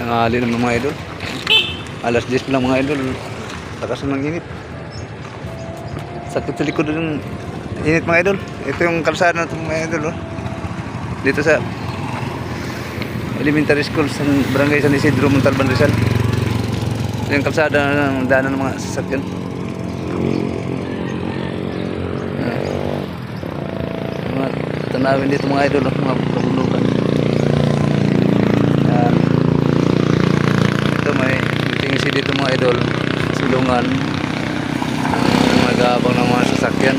Tanghali ng mga idol. Alas 10 lang mga idol. Lakas ng init. Sakit sa likod ng init mga idol. Ito yung kalsada natin mga idol. Oh. Dito sa elementary school sa Barangay San Isidro, Montalban, Rizal. Ito yung kalsada ng daanan ng mga sasakyan. Mga tanawin dito mga idol. Mga kabundukan. Ito may tingisi dito mga idol. Silungan. Nagabang ng mga sasakyan.